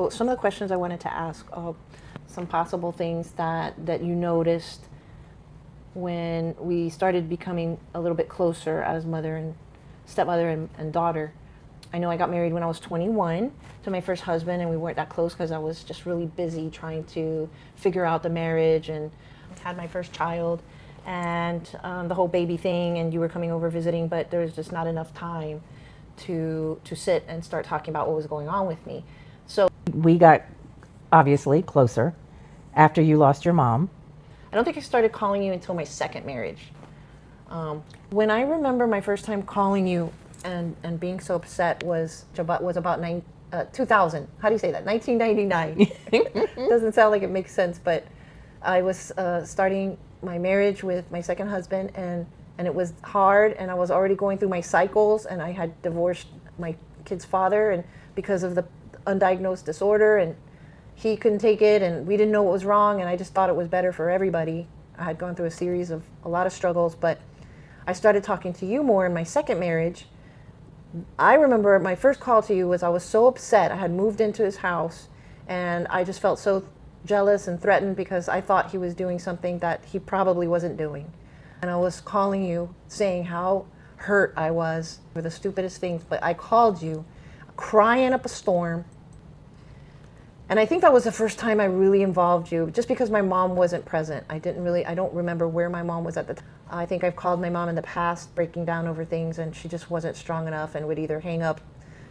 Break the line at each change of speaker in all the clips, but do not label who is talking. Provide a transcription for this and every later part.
So some of the questions I wanted to ask, some possible things that you noticed when we started becoming a little bit closer as stepmother and daughter. I know I got married when I was 21 to my first husband, and we weren't that close because I was just really busy trying to figure out the marriage and had my first child and the whole baby thing, and you were coming over visiting, but there was just not enough time to sit and start talking about what was going on with me. So
we got obviously closer after you lost your mom.
I don't think I started calling you until my second marriage. When I remember my first time calling you and being so upset was about 2000. How do you say that? 1999. Doesn't sound like it makes sense, but I was starting my marriage with my second husband, and it was hard, and I was already going through my cycles, and I had divorced my kid's father, and because of the undiagnosed disorder, and he couldn't take it, and we didn't know what was wrong, and I just thought it was better for everybody. I had gone through a series of a lot of struggles, but I started talking to you more in my second marriage. I remember my first call to you was I was so upset. I had moved into his house, and I just felt so jealous and threatened because I thought he was doing something that he probably wasn't doing. And I was calling you saying how hurt I was for the stupidest things, but I called you crying up a storm. And I think that was the first time I really involved you, just because my mom wasn't present. I don't remember where my mom was at the time. I think I've called my mom in the past, breaking down over things, and she just wasn't strong enough and would either hang up,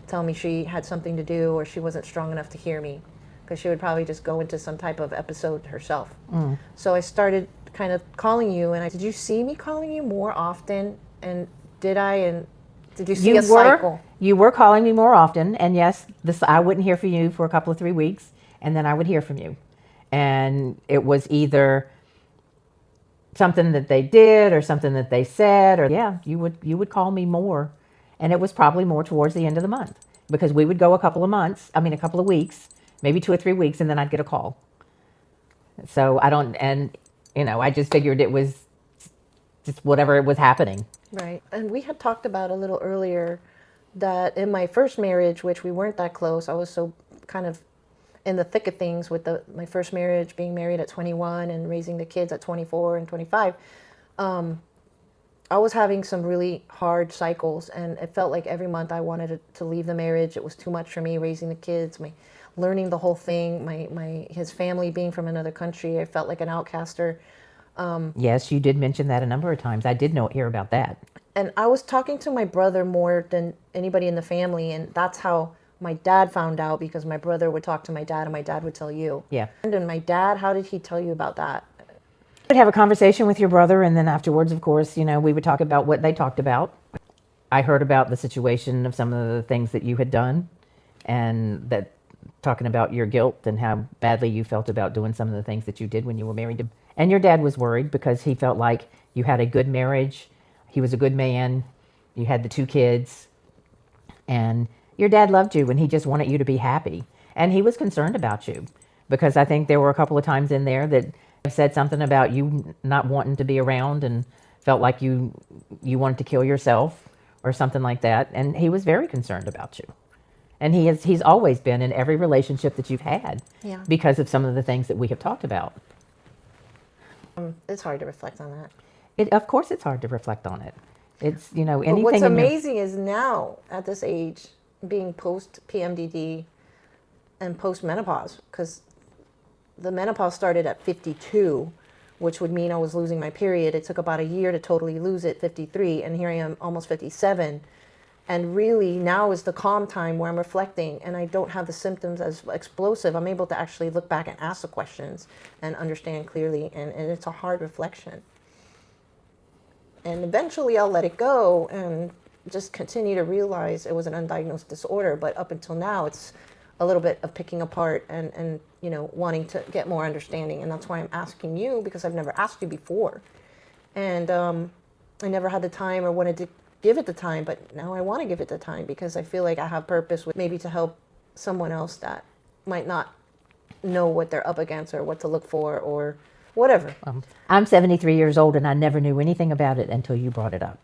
tell me she had something to do, or she wasn't strong enough to hear me, because she would probably just go into some type of episode herself. So I started kind of calling you, and did you see me calling you more often? And did you see a cycle?
You were calling me more often, and yes, I wouldn't hear from you for a couple of 3 weeks, and then I would hear from you. And it was either something that they did or something that they said, or you would call me more. And it was probably more towards the end of the month, because we would go a couple of weeks, maybe 2 or 3 weeks, and then I'd get a call. So I just figured it was just whatever was happening.
Right. And we had talked about a little earlier that in my first marriage, which we weren't that close, I was so kind of in the thick of things with my first marriage, being married at 21 and raising the kids at 24 and 25. I was having some really hard cycles, and it felt like every month I wanted to leave the marriage. It was too much for me, raising the kids, learning the whole thing, his family being from another country. I felt like an outcaster.
Yes, you did mention that a number of times. I did hear about that.
And I was talking to my brother more than anybody in the family, and that's how my dad found out, because my brother would talk to my dad, and my dad would tell you.
Yeah.
And my dad, how did he tell you about that?
Would have a conversation with your brother, and then afterwards, of course, we would talk about what they talked about. I heard about the situation of some of the things that you had done, and that talking about your guilt and how badly you felt about doing some of the things that you did when you were married. And your dad was worried because he felt like you had a good marriage. He was a good man. You had the 2 kids, and your dad loved you, and he just wanted you to be happy. And he was concerned about you, because I think there were a couple of times in there that said something about you not wanting to be around and felt like you wanted to kill yourself or something like that. And he was very concerned about you. And he's always been in every relationship that you've had, because of some of the things that we have talked about.
It's hard to reflect on that.
Of course it's hard to reflect on it. It's, anything.
But what's amazing is now, at this age, being post PMDD and post menopause, because the menopause started at 52, which would mean I was losing my period. It took about a year to totally lose it, 53, and here I am almost 57. And really now is the calm time where I'm reflecting, and I don't have the symptoms as explosive. I'm able to actually look back and ask the questions and understand clearly, and it's a hard reflection. And eventually I'll let it go and just continue to realize it was an undiagnosed disorder. But up until now, it's a little bit of picking apart and wanting to get more understanding. And that's why I'm asking you, because I've never asked you before. And I never had the time or wanted to give it the time, but now I want to give it the time, because I feel like I have purpose, with maybe to help someone else that might not know what they're up against or what to look for or whatever.
I'm 73 years old, and I never knew anything about it until you brought it up.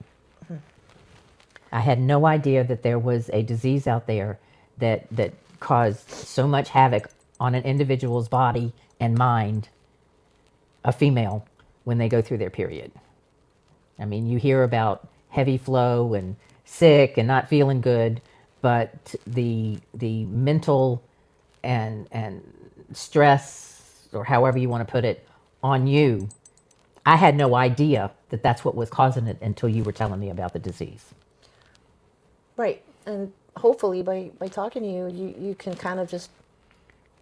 I had no idea that there was a disease out there that cause so much havoc on an individual's body and mind, a female, when they go through their period. I mean, you hear about heavy flow and sick and not feeling good, but the mental and stress, or however you want to put it, on you, I had no idea that that's what was causing it until you were telling me about the disease.
Right. And hopefully by talking to you, you can kind of just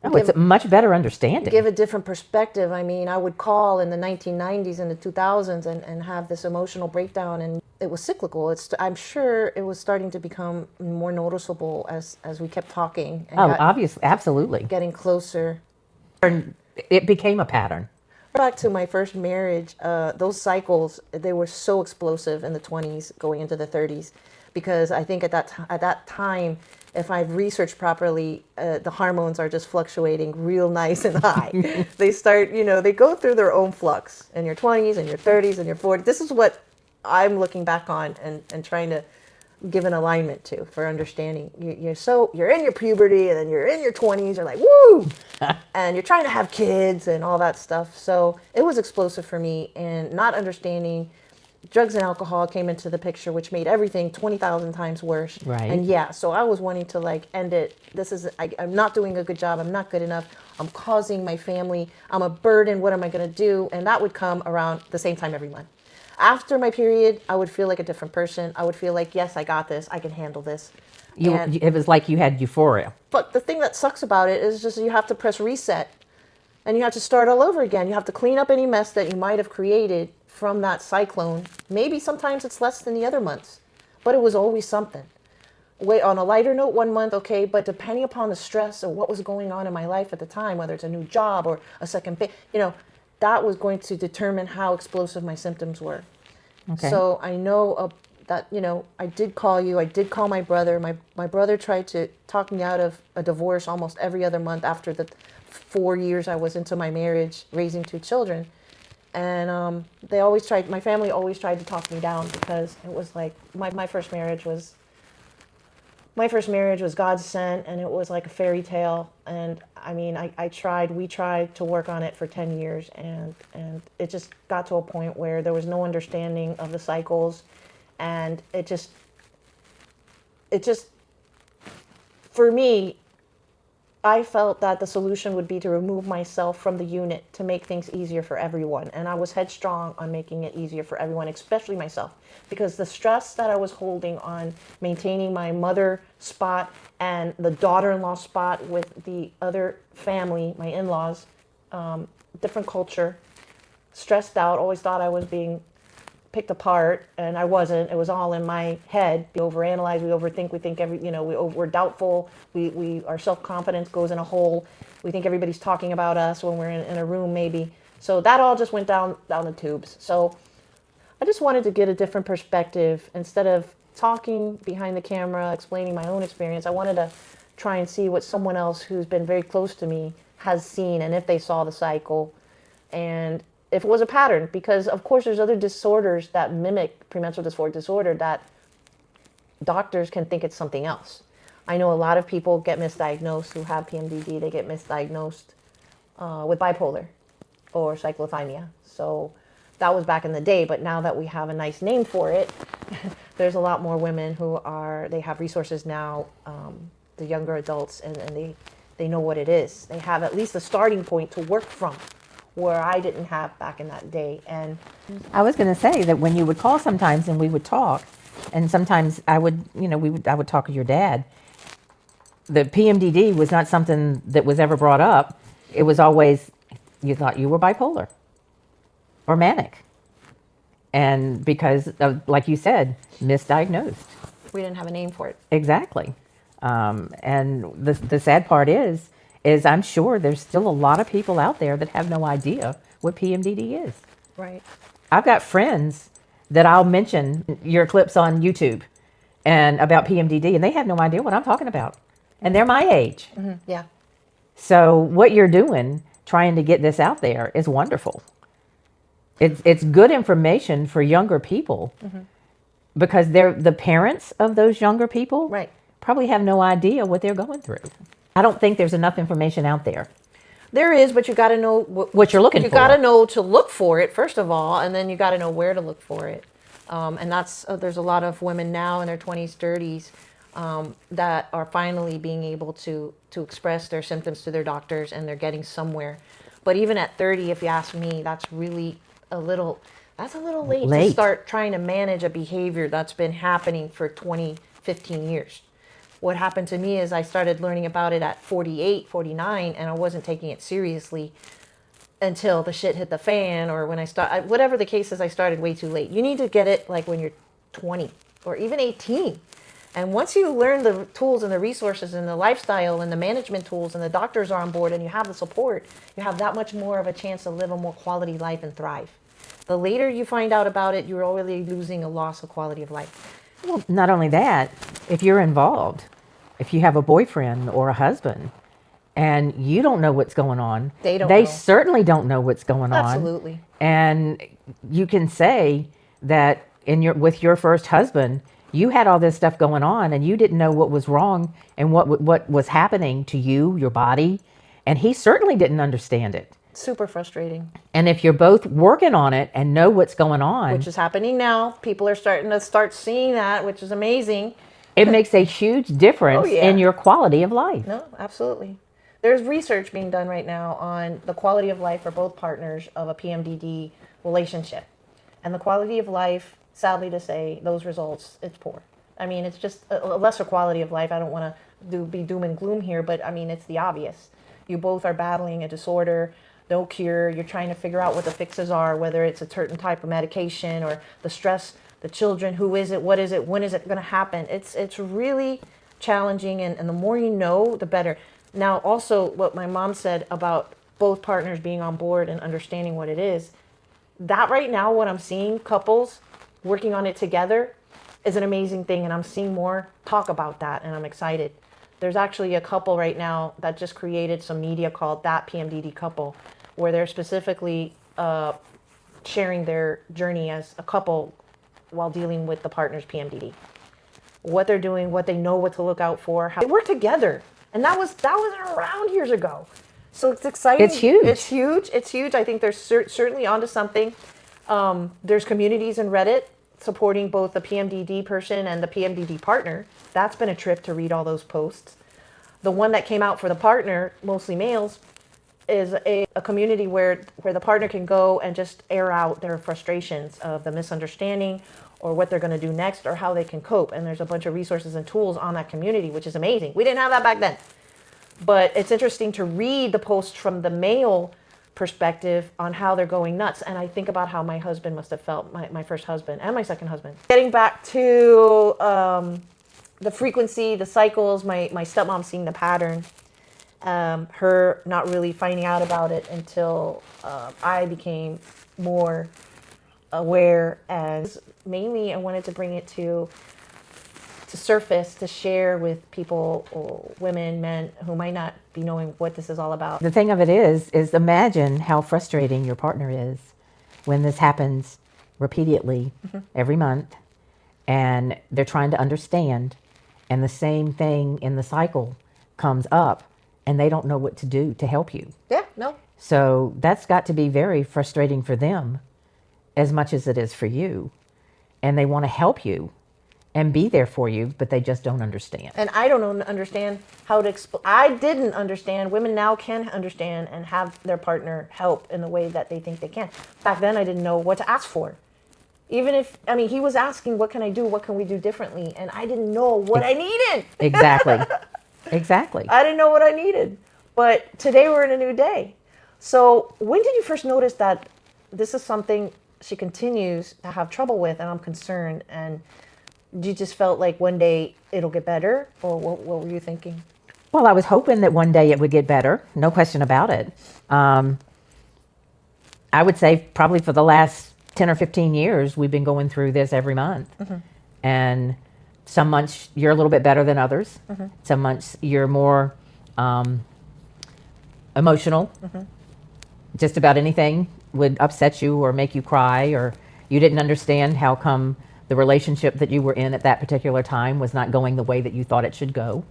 Oh, it's a much better understanding.
give a different perspective. I mean, I would call in the 1990s and the 2000s and have this emotional breakdown, and it was cyclical. I'm sure it was starting to become more noticeable as we kept talking. And
Obviously, absolutely.
getting closer.
And it became a pattern.
Back to my first marriage, those cycles, they were so explosive in the 20s going into the 30s, because I think at that time, if I've researched properly, the hormones are just fluctuating real nice and high. They start, they go through their own flux in your 20s and your 30s and your 40s. This is what I'm looking back on and trying to give an alignment to for understanding. You're in your puberty, and then you're in your 20s, you're like, woo! And you're trying to have kids and all that stuff. So it was explosive for me, and not understanding drugs and alcohol came into the picture, which made everything 20,000 times worse.
Right.
And so I was wanting to end it. I'm not doing a good job. I'm not good enough. I'm causing my family. I'm a burden. What am I going to do? And that would come around the same time every month. After my period, I would feel like a different person. I would feel like, yes, I got this. I can handle this.
It was like you had euphoria.
But the thing that sucks about it is just you have to press reset, and you have to start all over again. You have to clean up any mess that you might have created from that cyclone. Maybe sometimes it's less than the other months, but it was always something. Wait, on a lighter note, 1 month, okay, but depending upon the stress or what was going on in my life at the time, whether it's a new job or a second that was going to determine how explosive my symptoms were.
Okay.
So I know that, I did call you. I did call my brother. My brother tried to talk me out of a divorce almost every other month after the 4 years I was into my marriage, raising 2 children. And my family always tried to talk me down, because it was like my first marriage was God sent, and it was like a fairy tale. And I mean, we tried to work on it for 10 years, and it just got to a point where there was no understanding of the cycles. And it just, for me, I felt that the solution would be to remove myself from the unit to make things easier for everyone. And I was headstrong on making it easier for everyone, especially myself, because the stress that I was holding on maintaining my mother spot and the daughter-in-law spot with the other family, my in-laws, different culture, stressed out, always thought I was being picked apart, and I wasn't. It was all in my head. We overanalyze, we overthink, we think we're doubtful, our self-confidence goes in a hole. We think everybody's talking about us when we're in a room, maybe. So that all just went down the tubes. So I just wanted to get a different perspective. Instead of talking behind the camera, explaining my own experience, I wanted to try and see what someone else who's been very close to me has seen, and if they saw the cycle, and if it was a pattern. Because of course there's other disorders that mimic premenstrual dysphoric disorder that doctors can think it's something else. I know a lot of people get misdiagnosed who have PMDD. They get misdiagnosed with bipolar or cyclothymia. So that was back in the day, but now that we have a nice name for it, there's a lot more women they have resources now, the younger adults, and they know what it is. They have at least a starting point to work from, where I didn't have back in that day. And
I was going to say that when you would call sometimes and we would talk, and sometimes I would talk to your dad, the PMDD was not something that was ever brought up. It was always, you thought you were bipolar or manic. And because of, like you said, misdiagnosed.
we didn't have a name for it.
Exactly. And the sad part is I'm sure there's still a lot of people out there that have no idea what PMDD is.
Right.
I've got friends that I'll mention your clips on YouTube and about PMDD, and they have no idea what I'm talking about. And they're my age.
Mm-hmm. Yeah.
So what you're doing, trying to get this out there, is wonderful. It's good information for younger people, mm-hmm. because they're the parents of those younger people.
Right.
Probably have no idea what they're going through. I don't think there's enough information out there.
There is, but you got to know
What you're looking
you
for.
got to know to look for it first of all, and then you got to know where to look for it. And that's there's a lot of women now in their 20s, 30s that are finally being able to express their symptoms to their doctors, and they're getting somewhere. But even at 30, if you ask me, that's really a little late to start trying to manage a behavior that's been happening for 20, 15 years. What happened to me is I started learning about it at 48, 49, and I wasn't taking it seriously until the shit hit the fan, or when whatever the case is, I started way too late. You need to get it like when you're 20 or even 18. And once you learn the tools and the resources and the lifestyle and the management tools and the doctors are on board and you have the support, you have that much more of a chance to live a more quality life and thrive. The later you find out about it, you're already losing a loss of quality of life.
Well, not only that, if you're involved, if you have a boyfriend or a husband and you don't know what's going on,
They
they
know.
certainly don't know what's going on.
Absolutely.
And you can say that with your first husband, you had all this stuff going on and you didn't know what was wrong and what was happening to you, your body, and he certainly didn't understand it.
Super frustrating.
And if you're both working on it and know what's going on,
Which is happening now. People are starting to seeing that, which is amazing.
it makes a huge difference in your quality of life.
No, absolutely. There's research being done right now on the quality of life for both partners of a PMDD relationship. And the quality of life, sadly to say, those results, it's poor. I mean, it's just a lesser quality of life. I don't want to be doom and gloom here, but I mean, it's the obvious. You both are battling a disorder, no cure. You're trying to figure out what the fixes are, whether it's a certain type of medication or the stress, the children, who is it, what is it, when is it going to happen? It's really challenging, and the more you know, the better. Now, also, what my mom said about both partners being on board and understanding what it is, that right now, what I'm seeing, couples working on it together, is an amazing thing, and I'm seeing more talk about that, and I'm excited. There's actually a couple right now that just created some media called That PMDD Couple, where they're specifically sharing their journey as a couple while dealing with the partner's PMDD. What they're doing, what they know, what to look out for, how they work together. And that wasn't around years ago. So it's exciting.
It's huge.
It's huge. It's huge. I think they're certainly onto something. There's communities in Reddit supporting both the PMDD person and the PMDD partner. That's been a trip to read all those posts. The one that came out for the partner, mostly males, is a community where the partner can go and just air out their frustrations of the misunderstanding or what they're going to do next or how they can cope. And there's a bunch of resources and tools on that community, which is amazing. We didn't have that back then. But it's interesting to read the posts from the male perspective on how they're going nuts. And I think about how my husband must have felt, my first husband and my second husband. Getting back to the frequency, the cycles, my stepmom seeing the pattern, her not really finding out about it until I became more aware. And mainly I wanted to bring it to surface, to share with people, or women, men, who might not be knowing what this is all about.
The thing of it is imagine how frustrating your partner is when this happens repeatedly every month, and they're trying to understand, and the same thing in the cycle comes up, and they don't know what to do to help you.
Yeah, no.
So that's got to be very frustrating for them as much as it is for you. And they want to help you and be there for you, but they just don't understand.
And I don't understand how to explain. I didn't understand. Women now can understand and have their partner help in the way that they think they can. Back then, I didn't know what to ask for. Even if, I mean, he was asking, what can I do? What can we do differently? And I didn't know what I needed.
Exactly. Exactly.
I didn't know what I needed. But today we're in a new day. So when did you first notice that this is something she continues to have trouble with, and I'm concerned? And you just felt like one day it'll get better? Or what were you thinking?
Well, I was hoping that one day it would get better. No question about it. I would say probably for the last 10 or 15 years, we've been going through this every month. And some months you're a little bit better than others. Some months you're more emotional. Just about anything would upset you or make you cry, or you didn't understand how come the relationship that you were in at that particular time was not going the way that you thought it should go.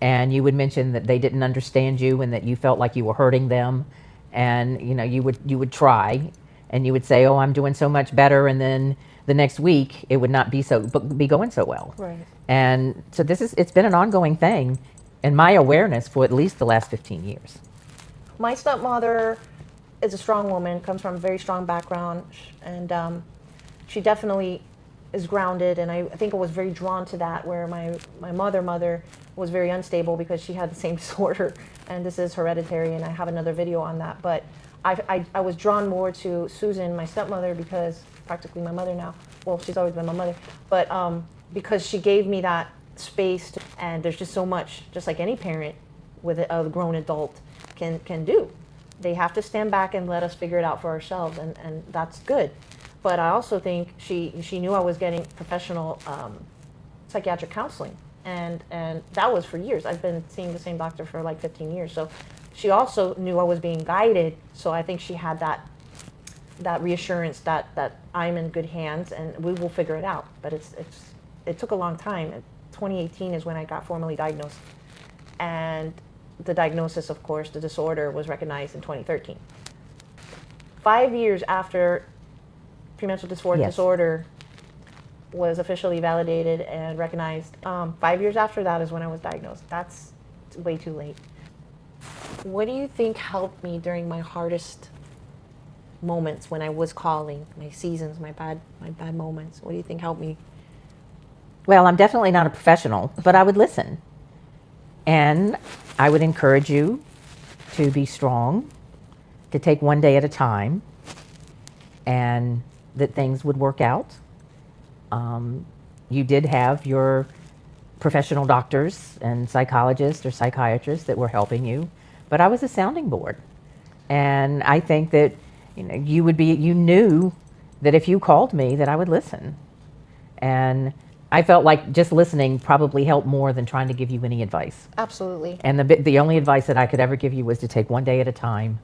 and you would mention that they didn't understand you and that you felt like you were hurting them, and you would try, and you would say, oh, I'm doing so much better, and then the next week it would not be going so well.
Right.
And so it's been an ongoing thing in my awareness for at least the last 15 years.
My stepmother is a strong woman, comes from a very strong background, and she definitely is grounded. And I think I was very drawn to that, where my mother was very unstable because she had the same disorder, and this is hereditary, and I have another video on that. But I was drawn more to Susan, my stepmother, because practically my mother now. Well, she's always been my mother, but because she gave me that space and there's just so much, just like any parent with a grown adult can do. They have to stand back and let us figure it out for ourselves, and that's good. But I also think she knew I was getting professional psychiatric counseling, and that was for years. I've been seeing the same doctor for like 15 years. So she also knew I was being guided. So I think she had that reassurance that I'm in good hands and we will figure it out. But it took a long time. 2018 is when I got formally diagnosed, and the diagnosis, of course, the disorder was recognized in 2013. 5 years after premenstrual dysphoria disorder was officially validated and recognized, 5 years after that is when I was diagnosed. That's way too late. What do you think helped me during my hardest moments when I was calling, my seasons, my bad moments? What do you think helped me?
Well, I'm definitely not a professional, but I would listen. And I would encourage you to be strong, to take one day at a time, and that things would work out. You did have your professional doctors and psychologists or psychiatrists that were helping you, but I was a sounding board. And I think that you knew that if you called me that I would listen. And I felt like just listening probably helped more than trying to give you any advice.
Absolutely.
And the only advice that I could ever give you was to take one day at a time,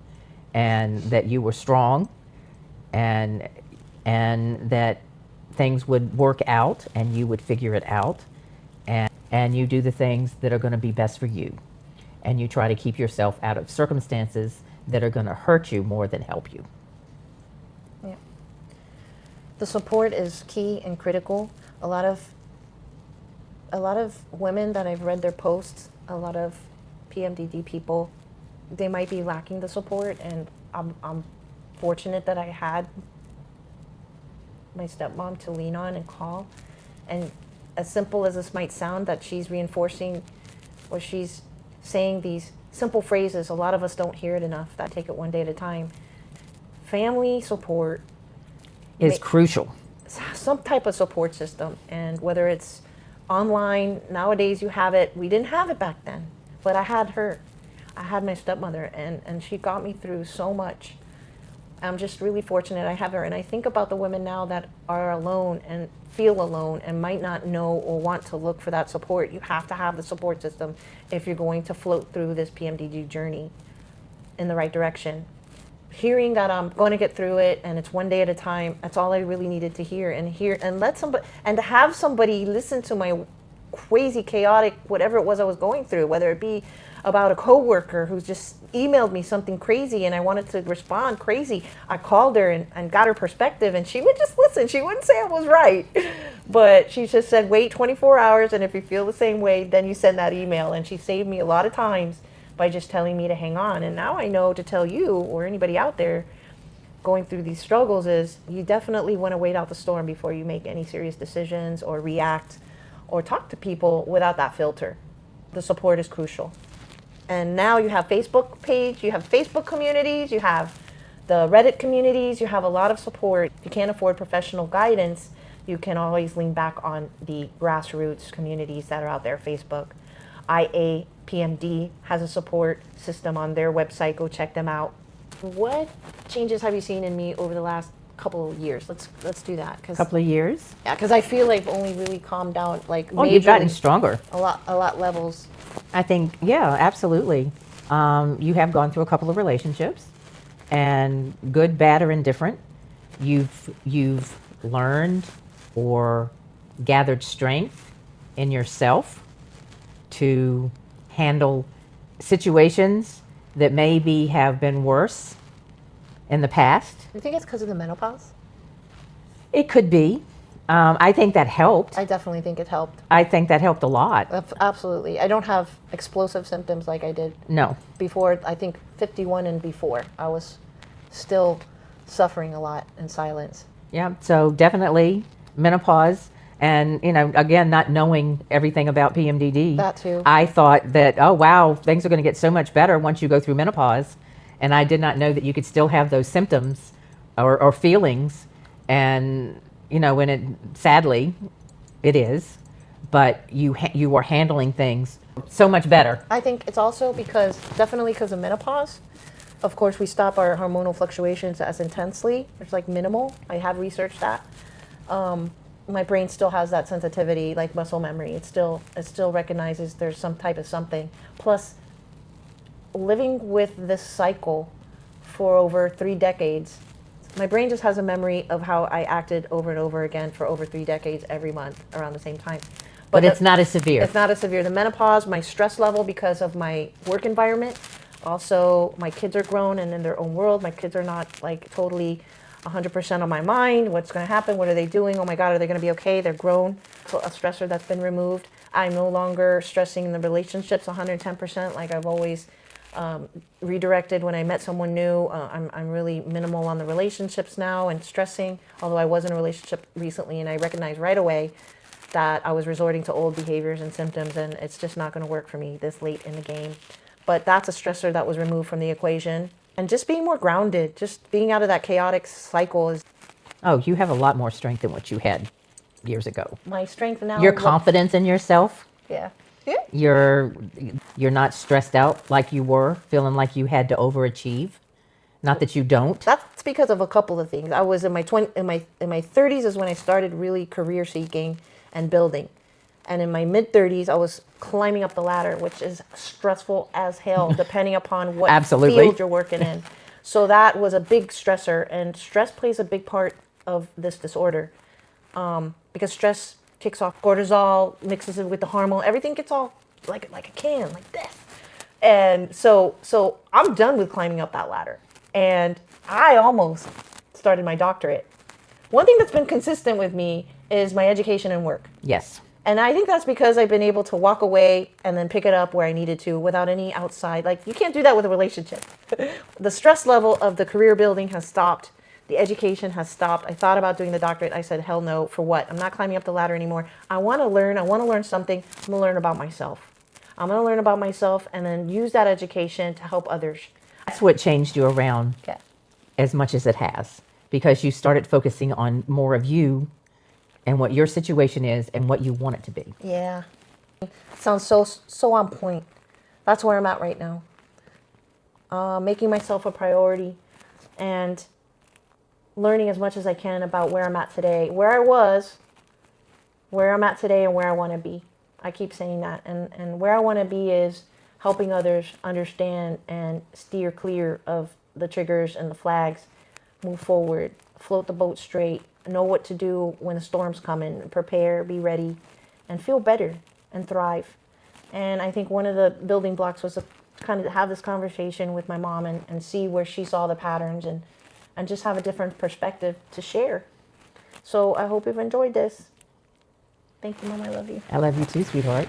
and that you were strong, and that things would work out and you would figure it out, and you do the things that are going to be best for you, and you try to keep yourself out of circumstances that are going to hurt you more than help you.
Yeah. The support is key and critical. A lot of women that I've read their posts, a lot of PMDD people, they might be lacking the support, and I'm fortunate that I had my stepmom to lean on and call. And as simple as this might sound, that she's reinforcing or she's saying these simple phrases, a lot of us don't hear it enough, that take it one day at a time. Family support
is crucial.
Some type of support system, and whether it's online, nowadays you have it. We didn't have it back then, but I had her. I had my stepmother, and she got me through so much. I'm just really fortunate I have her. And I think about the women now that are alone and feel alone and might not know or want to look for that support. You have to have the support system if you're going to float through this PMDD journey in the right direction. Hearing that I'm going to get through it and it's one day at a time, that's all I really needed to hear. And let somebody, and to have somebody listen to my crazy, chaotic, whatever it was I was going through, whether it be about a coworker who's just emailed me something crazy and I wanted to respond crazy. I called her and got her perspective, and she would just listen. She wouldn't say it was right, but she just said, wait 24 hours, and if you feel the same way, then you send that email. And she saved me a lot of times by just telling me to hang on. And now I know to tell you or anybody out there going through these struggles is you definitely want to wait out the storm before you make any serious decisions or react or talk to people without that filter. The support is crucial. And now you have Facebook page, you have Facebook communities, you have the Reddit communities, you have a lot of support. If you can't afford professional guidance, you can always lean back on the grassroots communities that are out there. Facebook, PMD has a support system on their website. Go check them out. What changes have you seen in me over the last couple of years? Let's do that.
Couple of years?
Yeah, because I feel like I've only really calmed down, like
you've gotten stronger.
A lot levels.
I think, yeah, absolutely. You have gone through a couple of relationships, and good, bad, or indifferent. You've learned or gathered strength in yourself to handle situations that maybe have been worse in the past.
You think it's because of the menopause?
It could be. I think that helped.
I definitely think it helped.
I think that helped a lot.
Absolutely. I don't have explosive symptoms like I did
No.
before. I think 51 and before, I was still suffering a lot in silence.
Yeah. So definitely menopause. And, you know, again, not knowing everything about PMDD,
That too.
I thought that, oh, wow, things are going to get so much better once you go through menopause. And I did not know that you could still have those symptoms or feelings. And, you know, when it, sadly, it is, but you are handling things so much better.
I think it's also definitely because of menopause. Of course, we stop our hormonal fluctuations as intensely. It's like minimal. I have researched that. My brain still has that sensitivity, like muscle memory. It still recognizes there's some type of something. Plus, living with this cycle for over 3 decades, my brain just has a memory of how I acted over and over again for over 3 decades every month around the same time.
But it's not as severe.
It's not as severe. The menopause, my stress level because of my work environment. Also, my kids are grown and in their own world. My kids are not like totally 100% on my mind. What's going to happen? What are they doing? Oh my God, are they going to be okay? They're grown. So a stressor that's been removed. I'm no longer stressing in the relationships 110% like I've always redirected when I met someone new. I'm really minimal on the relationships now and stressing, although I was in a relationship recently and I recognized right away that I was resorting to old behaviors and symptoms, and it's just not going to work for me this late in the game. But that's a stressor that was removed from the equation. And just being more grounded, just being out of that chaotic cycle is
Oh, you have a lot more strength than what you had years ago.
my strength now.
Your confidence in yourself.
Yeah. Yeah.
You're not stressed out like you were, feeling like you had to overachieve. Not that you don't.
That's because of a couple of things. I was in my 30s is when I started really career seeking and building. And in my mid 30s, I was climbing up the ladder, which is stressful as hell, depending upon what
Absolutely.
field you're working in. So that was a big stressor, and stress plays a big part of this disorder, because stress kicks off cortisol, mixes it with the hormone, everything gets all like a can, like this. And so I'm done with climbing up that ladder, and I almost started my doctorate. One thing that's been consistent with me is my education and work.
Yes.
And I think that's because I've been able to walk away and then pick it up where I needed to without any outside. Like, you can't do that with a relationship. The stress level of the career building has stopped. The education has stopped. I thought about doing the doctorate. I said, hell no, for what? I'm not climbing up the ladder anymore. I want to learn. I want to learn something. I'm going to learn about myself. I'm going to learn about myself and then use that education to help others.
That's what changed you around
Yeah.
as much as it has, because you started focusing on more of you and what your situation is and what you want it to be.
Yeah. Sounds so on point. That's where I'm at right now. Making myself a priority and learning as much as I can about where I'm at today, where I was, where I'm at today, and where I want to be. I keep saying that. And where I want to be is helping others understand and steer clear of the triggers and the flags, move forward, float the boat straight, know what to do when the storms come in, prepare, be ready, and feel better and thrive. And I think one of the building blocks was to kind of have this conversation with my mom and see where she saw the patterns and just have a different perspective to share. So I hope you've enjoyed this. Thank you, Mom. I love you.
I love you too, sweetheart.